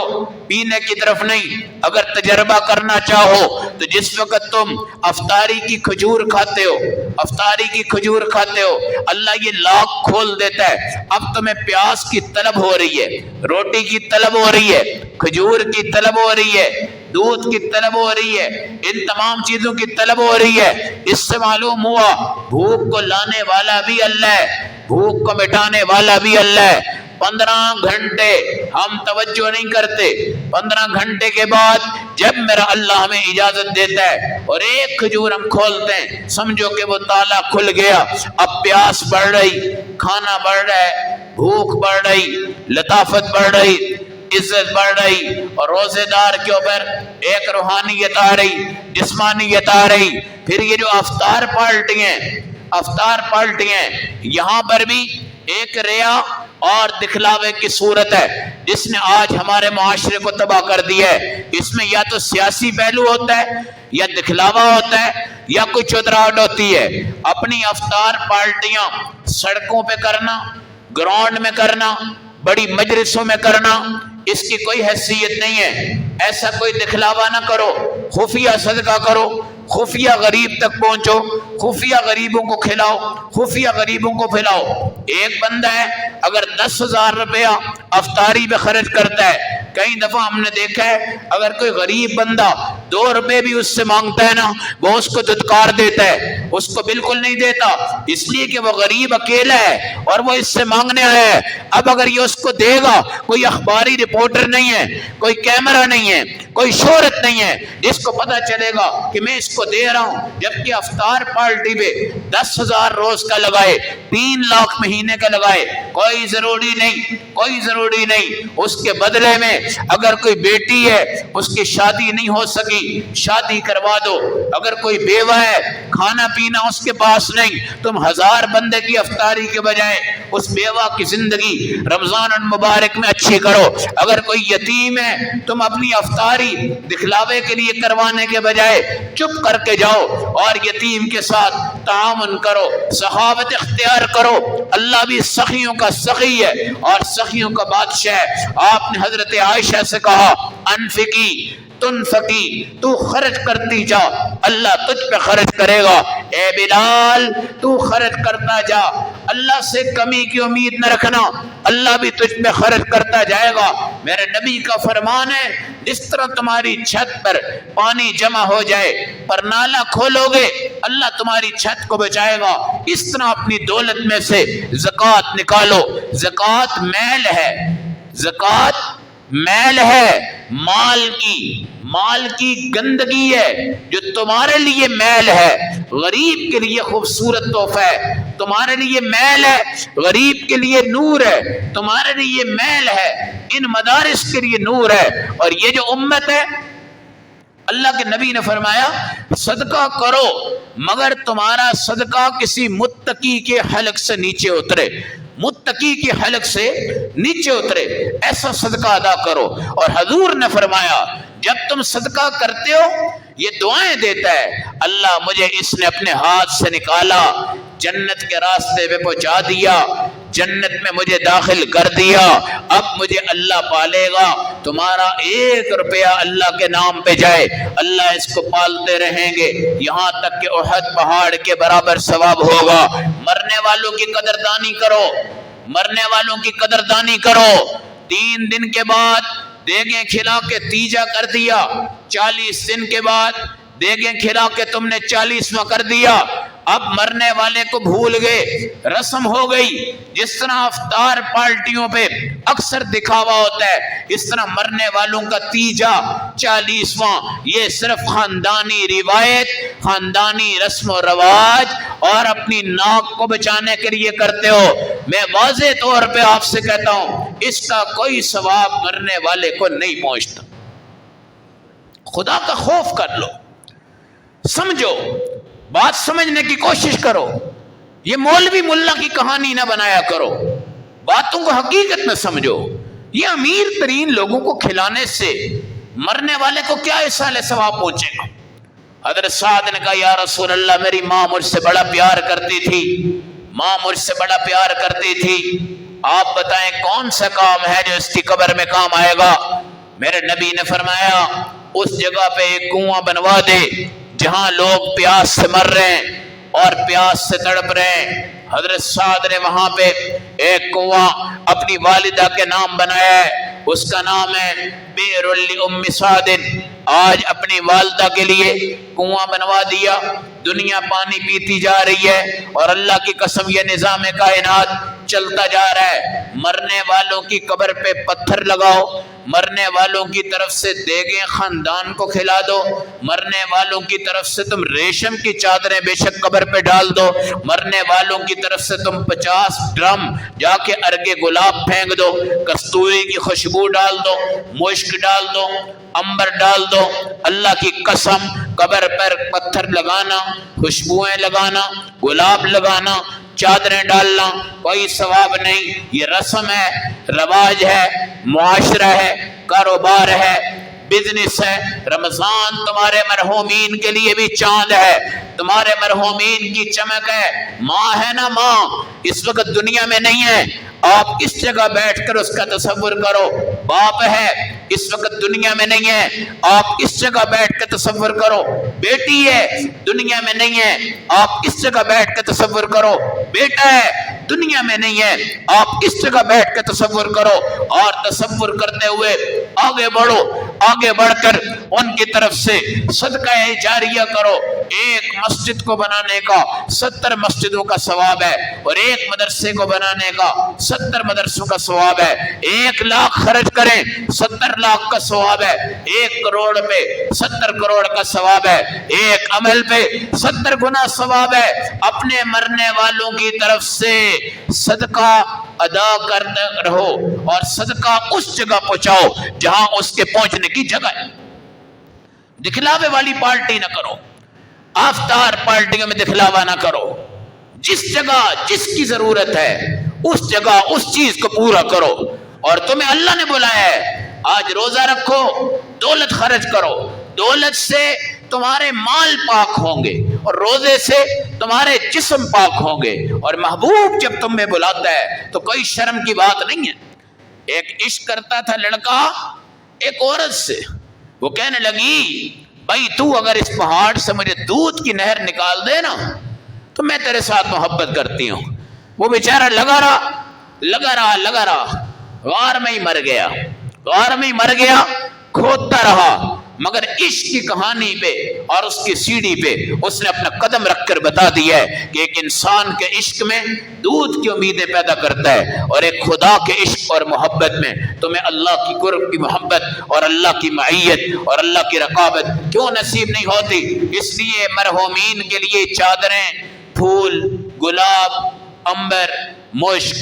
پینے کی طرف نہیں۔ اگر تجربہ کرنا چاہو تو جس وقت تم افطاری کی کھجور کھاتے ہو، افطاری کی کھجور کھاتے ہو، اللہ یہ لاک کھول دیتا ہے۔ اب تمہیں پیاس کی طلب ہو رہی ہے، روٹی کی طلب ہو رہی ہے، کھجور کی طلب ہو رہی ہے، دودھ کی طلب ہو رہی ہے، ان تمام چیزوں کی طلب ہو رہی ہے۔ اس سے معلوم ہوا بھوک کو لانے والا بھی اللہ ہے، بھوک کو مٹانے والا بھی اللہ ہے۔ 15 گھنٹے ہم توجہ نہیں کرتے، 15 گھنٹے کے بعد جب میرا اللہ ہمیں اجازت دیتا ہے اور ایک کھجور ہم کھولتے ہیں، سمجھو کہ وہ تالا کھل گیا۔ اب پیاس بڑھ رہی، کھانا بڑھ رہا ہے، بھوک بڑھ رہی، لطافت بڑھ رہی، عزت بڑھ رہی، اور روزے دار کے اوپر ایک روحانیت آ رہی، جسمانیت آ رہی۔ پھر یہ جو افطار پارٹی ہیں، افطار پارٹی ہیں، یہاں پر بھی ایک ریا اور دکھلاوے کی صورت ہے جس نے آج ہمارے معاشرے کو تباہ کر دیا ہے۔ اس میں یا تو سیاسی پہلو ہوتا ہے، یا دکھلاوا ہوتا ہے، یا کوئی چودراہٹ ہوتی ہے۔ اپنی افطار پارٹیاں سڑکوں پہ کرنا، گراؤنڈ میں کرنا، بڑی مجلسوں میں کرنا، اس کی کوئی حیثیت نہیں ہے۔ ایسا کوئی دکھلاوا نہ کرو، خفیہ صدقہ کرو، خفیہ غریب تک پہنچو، خفیہ غریبوں کو کھلاؤ، خفیہ غریبوں کو پھلاؤ۔ ایک بندہ ہے اگر 10,000 روپیہ افطاری پہ خرچ کرتا ہے، کئی دفعہ ہم نے دیکھا ہے اگر کوئی غریب بندہ 2 روپے بھی اس سے مانگتا ہے نا، وہ اس کو دھتکار دیتا ہے، اس کو بالکل نہیں دیتا، اس لیے کہ وہ غریب اکیلا ہے اور وہ اس سے مانگنے آیا ہے۔ اب اگر یہ اس کو دے گا، کوئی اخباری رپورٹر نہیں ہے، کوئی کیمرہ نہیں ہے، کوئی شہرت نہیں ہے جس کو پتہ چلے گا کہ میں اس کو دے رہا ہوں، جبکہ افطار پارٹی پہ 10,000 روز کا لگائے، 3 لاکھ مہینے کا لگائے، کوئی ضروری نہیں، کوئی ضروری نہیں۔ اس کے بدلے میں اگر کوئی بیٹی ہے اس کی شادی نہیں ہو سکی، شادی کروا دو۔ اگر کوئی بیوہ ہے کھانا پینا اس کے پاس نہیں، تم 1000 بندے کی افطاری کے بجائے اس بیوہ کی زندگی رمضان المبارک میں اچھی کرو۔ اگر کوئی یتیم ہے تم اپنی افطاری دکھلاوے کے لیے کروانے کے بجائے چپ کر کے جاؤ اور یتیم کے ساتھ تعاون کرو، سخاوت اختیار کرو۔ اللہ بھی سخیوں کا سخی ہے اور سخیوں کا بادشاہ ہے۔ آپ نے حضرت عائشہ سے کہا انفقی تنفقی، تو خرچ کرتی جا، اللہ تجھ پہ خرچ کرے گا۔ اے بلال تو خرچ کرتا جا، اللہ سے کمی کی امید نہ رکھنا، اللہ بھی تجھ پہ خرچ کرتا جائے گا۔ میرے نبی کا فرمان ہے جس طرح تمہاری چھت پر پانی جمع ہو جائے پر نالا کھولو گے اللہ تمہاری چھت کو بچائے گا، اس طرح اپنی دولت میں سے زکوٰۃ نکالو۔ زکوٰۃ میل ہے، زکوٰۃ میل ہے، مال کی گندگی ہے جو تمہارے لیے میل ہے، غریب کے لیے خوبصورت تحفہ ہے۔ تمہارے لیے میل ہے، غریب کے لیے نور ہے، تمہارے لیے میل ہے، ان مدارس کے لیے نور ہے۔ اور یہ جو امت ہے، اللہ کے نبی نے فرمایا صدقہ کرو مگر تمہارا صدقہ کسی متقی کے حلق سے نیچے اترے، متقی کے حلق سے نیچے اترے، ایسا صدقہ ادا کرو۔ اور حضور نے فرمایا جب تم صدقہ کرتے ہو یہ دعائیں دیتا ہے، اللہ مجھے اس نے اپنے ہاتھ سے نکالا، جنت کے راستے پہ پہنچا دیا، جنت میں مجھے داخل کر دیا، اب مجھے اللہ پالے گا۔ تمہارا 1 روپیہ اللہ کے نام پہ جائے اللہ اس کو پالتے رہیں گے یہاں تک کہ احد پہاڑ کے برابر ثواب ہوگا۔ مرنے والوں کی قدردانی کرو، مرنے والوں کی قدردانی کرو۔ 3 دن کے بعد دیگیں کھلا کے تیجا کر دیا، 40 دن کے بعد دیگیں کھلا کے تم نے 40واں کر دیا، اب مرنے والے کو بھول گئے، رسم ہو گئی۔ جس طرح افطار پارٹیوں پہ اکثر دکھاوا ہوتا ہے، اس طرح مرنے والوں کا تیجا 40واں یہ صرف خاندانی روایت، خاندانی رسم و رواج اور اپنی ناک کو بچانے کے لیے کرتے ہو۔ میں واضح طور پہ آپ سے کہتا ہوں اس کا کوئی ثواب مرنے والے کو نہیں پہنچتا۔ خدا کا خوف کر لو، سمجھو، بات سمجھنے کی کوشش کرو۔ یہ مولوی ملا کی کہانی نہ بنایا کرو، باتوں کو حقیقت میں سمجھو۔ یہ امیر ترین لوگوں کو کھلانے سے مرنے والے کو کیا احسان ثواب پہنچے گا؟ حضرت سعد نے کہا یا رسول اللہ میری ماں مجھ سے بڑا پیار کرتی تھی، ماں مجھ سے بڑا پیار کرتی تھی، آپ بتائیں کون سا کام ہے جو اس کی قبر میں کام آئے گا؟ میرے نبی نے فرمایا اس جگہ پہ ایک کنواں بنوا دے جہاں لوگ پیاس سے مر رہے ہیں اور پیاس سے تڑپ رہے ہیں۔ حضرت سعد نے وہاں پہ ایک کنواں اپنی والدہ کے نام بنایا ہے، اس کا نام ہے بئر لأم سعد۔ آج اپنی والدہ کے لیے کنواں بنوا دیا، دنیا پانی پیتی جا رہی ہے اور اللہ کی قسم یہ نظام کائنات چلتا جا رہا ہے۔ مرنے والوں کی قبر پہ پتھر لگاؤ، مرنے والوں کی طرف سے دیگیں خاندان کو کھلا دو، مرنے والوں کی طرف سے تم ریشم کی چادریں بے شک قبر پہ ڈال دو، مرنے والوں کی طرف سے تم 50 ڈرم جا کے ارگے گلاب پھینک دو، کستوری کی خوشبو ڈال دو، مشک ڈال دو، امبر ڈال دو۔ اللہ کی قسم قبر پر پتھر لگانا، خوشبوئیں لگانا، گلاب لگانا، چادریں ڈالنا کوئی ثواب نہیں۔ یہ رسم ہے، رواج ہے، معاشرہ ہے، کاروبار ہے، بزنس ہے۔ رمضان تمہارے مرحومین کے لیے بھی چاند ہے، تمہارے مرحومین کی چمک ہے۔ ماں ہے نا، ماں اس وقت دنیا میں نہیں ہے، آپ اس جگہ بیٹھ کر اس کا تصور کرو۔ باپ ہے اس وقت دنیا میں نہیں ہے، آپ اس جگہ بیٹھ کے تصور کرو۔ بیٹی ہے دنیا میں نہیں ہے، آپ اس جگہ بیٹھ کے تصور کرو۔ بیٹا ہے دنیا میں نہیں ہے، آپ اس جگہ بیٹھ کے تصور کرو، اور تصور کرتے ہوئے آگے بڑھو، آگے بڑھ کر ان کی طرف سے صدقہ جاریہ کرو۔ ایک مسجد کو بنانے کا 70 مسجدوں کا ثواب ہے، اور ایک مدرسے کو بنانے کا 70 مدرسوں کا ثواب ہے۔ 1 لاکھ خرچ کریں 70 لاکھ کا ثواب ہے، 1 کروڑ پہ 70 کروڑ کا ثواب ہے، ایک عمل پہ 70 گنا ثواب ہے۔ اپنے مرنے والوں کی طرف سے صدقہ ادا کرتے رہو، اور صدقہ اس جگہ پہنچاؤ جہاں اس کے پہنچنے کی جگہ ہے۔ دکھلاوے والی پارٹی نہ کرو، افطار پارٹیوں میں دکھلاوا نہ کرو۔ جس جگہ جس کی ضرورت ہے اس جگہ اس چیز کو پورا کرو۔ اور تمہیں اللہ نے بلایا ہے آج روزہ رکھو، دولت خرچ کرو، دولت سے تمہارے مال پاک ہوں گے اور روزے سے تمہارے جسم پاک ہوں گے۔ اور محبوب جب تمہیں بلاتا ہے تو کوئی شرم کی بات نہیں ہے۔ ایک عشق کرتا تھا لڑکا ایک عورت سے، وہ کہنے لگی بھائی تو اگر اس پہاڑ سے مجھے دودھ کی نہر نکال دے نا تو میں تیرے ساتھ محبت کرتی ہوں۔ وہ بیچارہ لگا رہا غار میں ہی مر گیا، کھودتا رہا، مگر عشق کی کہانی پہ اور اس کی سیڑھی پہ اس نے اپنا قدم رکھ کر بتا دیا ہے کہ ایک انسان کے عشق میں دودھ کی امیدیں پیدا کرتا ہے، اور ایک خدا کے عشق اور محبت میں تمہیں اللہ کی قرب کی محبت اور اللہ کی معیت اور اللہ کی رقابت کیوں نصیب نہیں ہوتی؟ اس لیے مرحومین کے لیے چادریں، پھول، گلاب، امبر، مشک،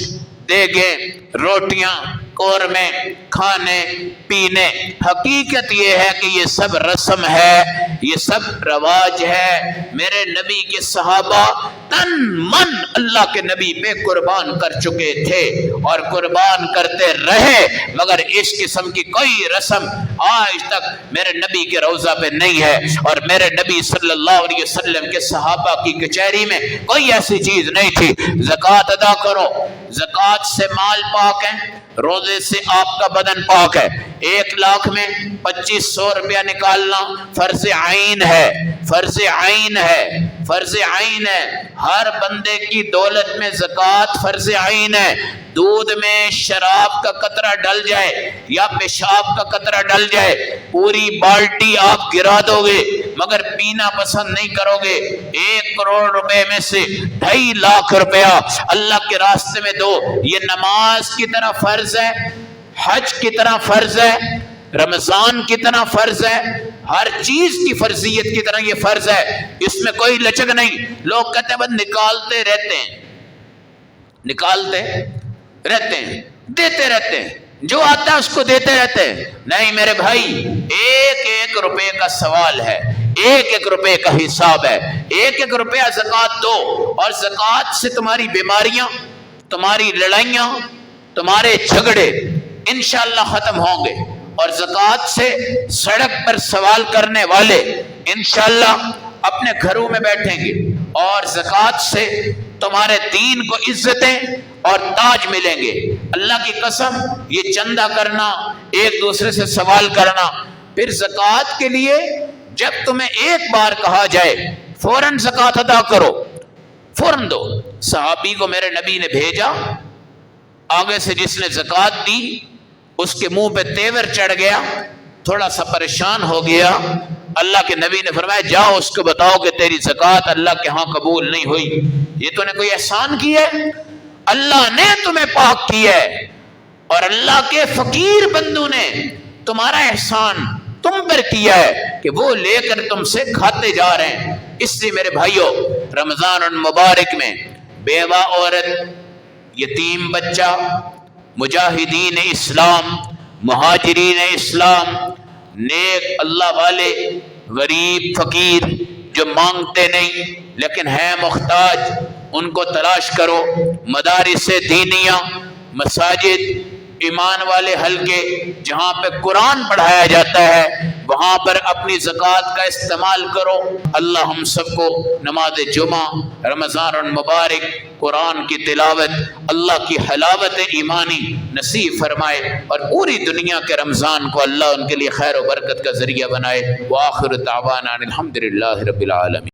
دیگیں، روٹیاں، قورمے، کھانے پینے، حقیقت یہ ہے کہ یہ سب رسم ہے، یہ سب رواج ہے۔ میرے نبی کے صحابہ تن من اللہ کے نبی پہ قربان کر چکے تھے اور قربان کرتے رہے، مگر اس قسم کی کوئی رسم آج تک میرے نبی کے روضہ پہ نہیں ہے، اور میرے نبی صلی اللہ علیہ وسلم کے صحابہ کی کچہری میں کوئی ایسی چیز نہیں تھی۔ زکوٰۃ ادا کرو، زکوٰۃ سے مال پاک ہے، روزے سے آپ کا بدن پاک ہے۔ 1 لاکھ میں 2500 روپیہ نکالنا فرض عین ہے، فرض عین ہے، فرض عین ہے۔ ہر بندے کی دولت میں زکوٰۃ فرض عین ہے۔ دودھ میں شراب کا قطرہ ڈل جائے یا پیشاب کا قطرہ ڈل جائے پوری بالٹی آپ گرا دو گے مگر پینا پسند نہیں کرو گے۔ 1 کروڑ روپے میں سے 2.5 لاکھ روپیہ اللہ کے راستے میں دو۔ یہ نماز کی طرح فرض ہے، حج کی طرح فرض ہے، رمضان کی طرح فرض ہے، ہر چیز کی فرضیت کی طرح یہ فرض ہے، اس میں کوئی لچک نہیں۔ لوگ کہتے ہیں بس نکالتے رہتے ہیں، نکالتے رہتے ہیں، دیتے رہتے ہیں، جو آتا ہے اس کو دیتے رہتے ہیں۔ نہیں میرے بھائی، 1 روپے کا سوال ہے، 1 روپے کا حساب ہے۔ 1 روپیہ زکوٰۃ دو اور زکوٰۃ سے تمہاری بیماریاں، تمہاری لڑائیاں، تمہارے جھگڑے انشاءاللہ ختم ہوں گے، اور زکوٰۃ سے سڑک پر سوال کرنے والے انشاءاللہ اپنے گھروں میں بیٹھیں گے، اور زکوٰۃ سے تمہارے دین کو عزتیں اور تاج ملیں گے۔ اللہ کی قسم، یہ چندہ کرنا، ایک دوسرے سے سوال کرنا، پھر زکوٰۃ کے لیے جب تمہیں ایک بار کہا جائے فوراً زکوٰۃ ادا کرو، فوراً دو۔ صحابی کو میرے نبی نے بھیجا، آگے سے جس نے زکوٰۃ دی اس کے منہ پہ تیور چڑھ گیا، تھوڑا سا پریشان ہو گیا۔ اللہ کے نبی نے فرمایا جاؤ اس کو بتاؤ کہ تیری زکوٰۃ اللہ کے ہاں قبول نہیں ہوئی۔ یہ تو نے کوئی احسان کیا ہے؟ اللہ نے تمہیں پاک کیا ہے، اور اللہ کے فقیر بندوں نے تمہارا احسان تم پر کیا ہے کہ وہ لے کر تم سے کھاتے جا رہے ہیں۔ اس لیے میرے بھائیوں، رمضان المبارک میں بیوہ عورت، یتیم بچہ، مجاہدین اسلام، مہاجرین اسلام، نیک اللہ والے، غریب فقیر جو مانگتے نہیں لیکن ہیں محتاج، ان کو تلاش کرو۔ مدارس دینیہ، مساجد، ایمان والے حلقے جہاں پہ قرآن پڑھایا جاتا ہے وہاں پر اپنی زکوٰۃ کا استعمال کرو۔ اللہ ہم سب کو نماز جمعہ، رمضان المبارک، قرآن کی تلاوت، اللہ کی حلاوت ایمانی نصیب فرمائے، اور پوری دنیا کے رمضان کو اللہ ان کے لیے خیر و برکت کا ذریعہ بنائے۔ وآخر دعوانا الحمدللہ رب العالمین۔